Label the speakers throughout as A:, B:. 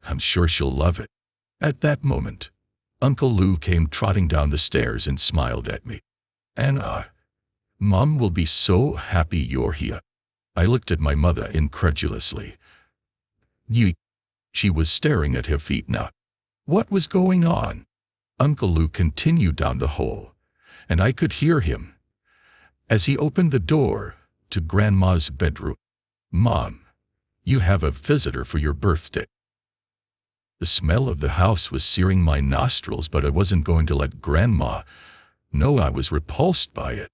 A: I'm sure she'll love it." At that moment, Uncle Lou came trotting down the stairs and smiled at me. "Anna, Mom will be so happy you're here." I looked at my mother incredulously. "You..." She was staring at her feet now. What was going on? Uncle Lou continued down the hall, and I could hear him as he opened the door to Grandma's bedroom. "Mom, you have a visitor for your birthday." The smell of the house was searing my nostrils, but I wasn't going to let Grandma know I was repulsed by it.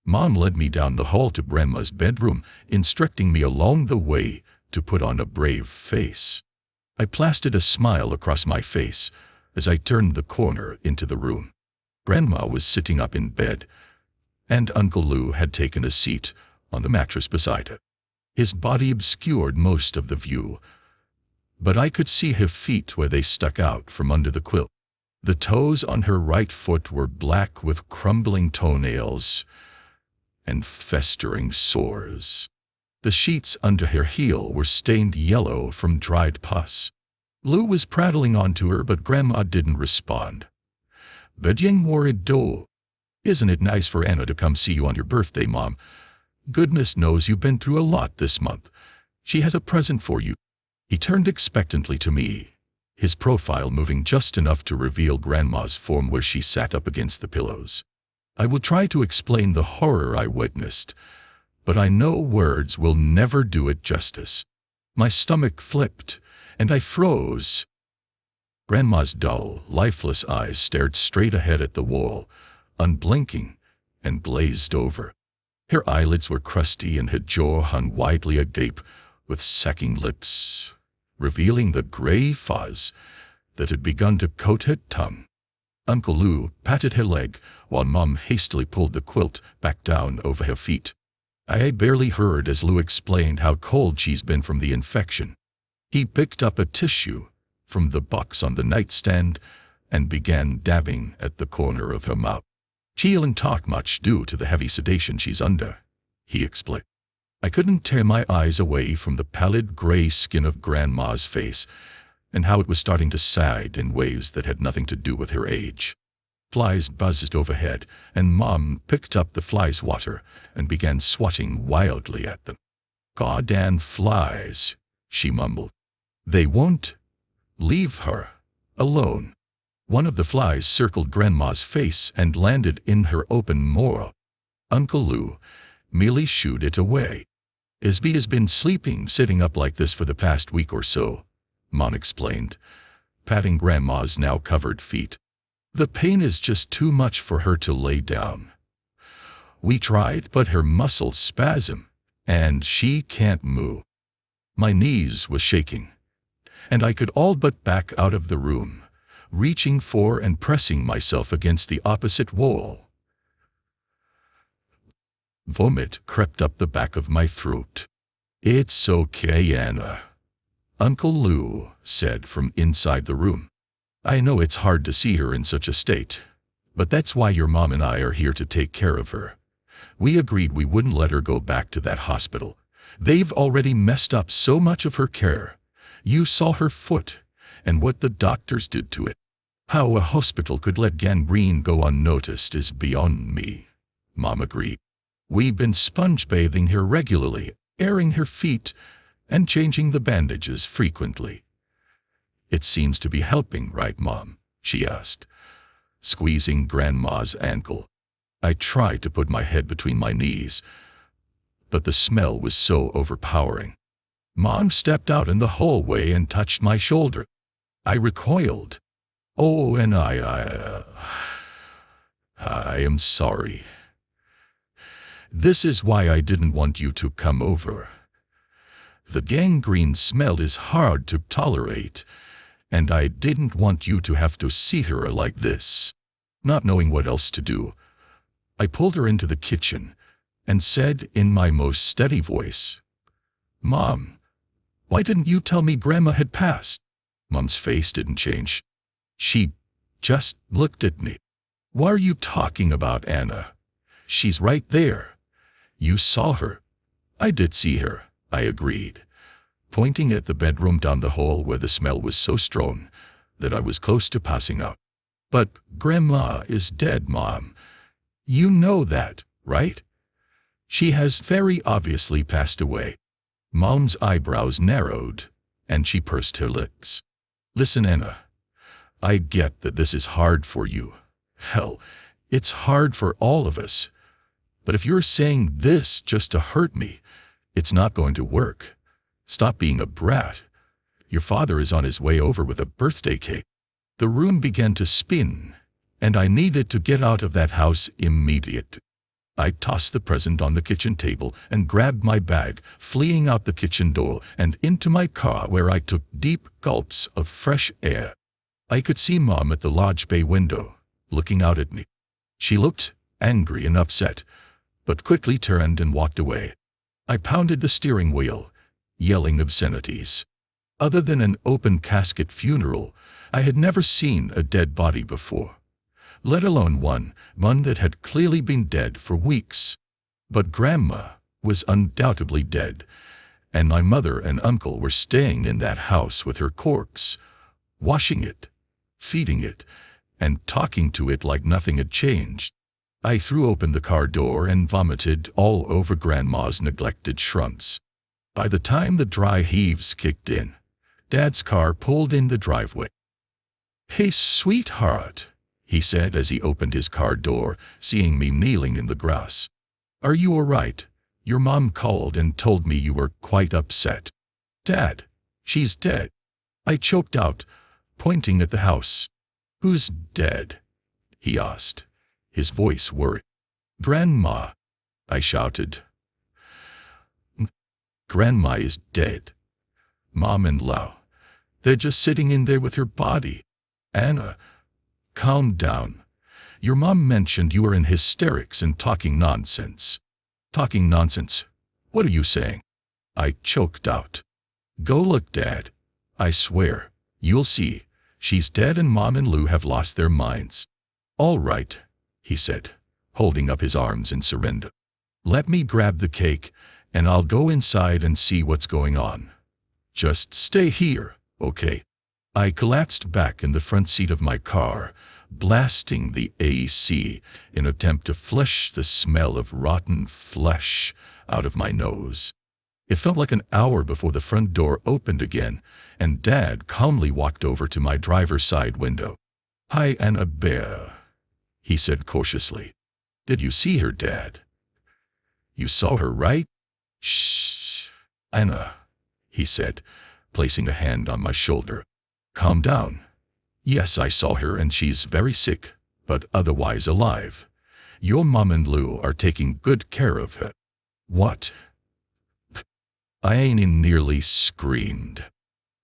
A: Mom led me down the hall to Grandma's bedroom, instructing me along the way to put on a brave face. I plastered a smile across my face as I turned the corner into the room. Grandma was sitting up in bed, and Uncle Lou had taken a seat on the mattress beside her. His body obscured most of the view, but I could see her feet where they stuck out from under the quilt. The toes on her right foot were black with crumbling toenails and festering sores. The sheets under her heel were stained yellow from dried pus. Lou was prattling onto her, but Grandma didn't respond. "Bedying worried dough. Isn't it nice for Anna to come see you on your birthday, Mom? Goodness knows you've been through a lot this month. She has a present for you." He turned expectantly to me, his profile moving just enough to reveal Grandma's form where she sat up against the pillows. I will try to explain the horror I witnessed, but I know words will never do it justice. My stomach flipped, and I froze. Grandma's dull, lifeless eyes stared straight ahead at the wall, unblinking and glazed over. Her eyelids were crusty and her jaw hung widely agape with sagging lips, revealing the gray fuzz that had begun to coat her tongue. Uncle Lou patted her leg while Mom hastily pulled the quilt back down over her feet. I barely heard as Lou explained how cold she's been from the infection. He picked up a tissue from the box on the nightstand and began dabbing at the corner of her mouth. "She don't talk much due to the heavy sedation she's under," he explained. I couldn't tear my eyes away from the pallid gray skin of Grandma's face and how it was starting to sag in ways that had nothing to do with her age. Flies buzzed overhead, and Mom picked up the flies' water and began swatting wildly at them. "Goddamn flies," she mumbled. "They won't leave her alone." One of the flies circled Grandma's face and landed in her open maw. Uncle Lou merely shooed it away. "Isby has been sleeping sitting up like this for the past week or so," Mom explained, patting Grandma's now covered feet. "The pain is just too much for her to lay down. We tried, but her muscles spasm, and she can't move." My knees were shaking, and I could all but back out of the room, reaching for and pressing myself against the opposite wall. Vomit crept up the back of my throat. "It's okay, Anna," Uncle Lou said from inside the room. "I know it's hard to see her in such a state, but that's why your mom and I are here to take care of her. We agreed we wouldn't let her go back to that hospital. They've already messed up so much of her care. You saw her foot, and what the doctors did to it. How a hospital could let gangrene go unnoticed is beyond me," Mom agreed. "We've been sponge bathing her regularly, airing her feet, and changing the bandages frequently." "It seems to be helping, right, Mom?" she asked, squeezing Grandma's ankle. I tried to put my head between my knees, but the smell was so overpowering. Mom stepped out in the hallway and touched my shoulder. I recoiled. "Oh, and I am sorry. This is why I didn't want you to come over. The gangrene smell is hard to tolerate, and I didn't want you to have to see her like this." Not knowing what else to do, I pulled her into the kitchen and said in my most steady voice, "Mom, why didn't you tell me Grandma had passed?" Mom's face didn't change. She just looked at me. "What are you talking about, Anna? She's right there. You saw her." "I did see her," I agreed. pointing at the bedroom down the hall where the smell was so strong that I was close to passing out. "But Grandma is dead, Mom. You know that, right? She has very obviously passed away." Mom's eyebrows narrowed, and she pursed her lips. "Listen, Anna, I get that this is hard for you. Hell, it's hard for all of us. But if you're saying this just to hurt me, it's not going to work. Stop being a brat. Your father is on his way over with a birthday cake." The room began to spin, and I needed to get out of that house immediately. I tossed the present on the kitchen table and grabbed my bag, fleeing out the kitchen door and into my car, where I took deep gulps of fresh air. I could see Mom at the lodge bay window, looking out at me. She looked angry and upset, but quickly turned and walked away. I pounded the steering wheel, yelling obscenities. Other than an open casket funeral, I had never seen a dead body before, let alone one that had clearly been dead for weeks. But Grandma was undoubtedly dead, and my mother and uncle were staying in that house with her corpse, washing it, feeding it, and talking to it like nothing had changed. I threw open the car door and vomited all over Grandma's neglected shrubs. By the time the dry heaves kicked in, Dad's car pulled in the driveway. "Hey, sweetheart," he said as he opened his car door, seeing me kneeling in the grass. "Are you all right? Your mom called and told me you were quite upset." "Dad, she's dead," I choked out, pointing at the house. "Who's dead?" he asked, his voice worried. "Grandma," I shouted. "Grandma is dead. Mom and Lau. They're just sitting in there with her body. Anna, calm down. Your mom mentioned you were in hysterics and talking nonsense." "Talking nonsense? What are you saying?" I choked out. "Go look, Dad. I swear, you'll see. She's dead and Mom and Lou have lost their minds." "All right," he said, holding up his arms in surrender. "Let me grab the cake, and I'll go inside and see what's going on. Just stay here, okay?" I collapsed back in the front seat of my car, blasting the AC in an attempt to flush the smell of rotten flesh out of my nose. It felt like an hour before the front door opened again, and Dad calmly walked over to my driver's side window. "Hi, Anna Bear," he said cautiously. "Did you see her, Dad? You saw her, right?" "Shh, Anna," he said, placing a hand on my shoulder. "Calm down. Yes, I saw her and she's very sick, but otherwise alive. Your mom and Lou are taking good care of her." "What?" I nearly screamed.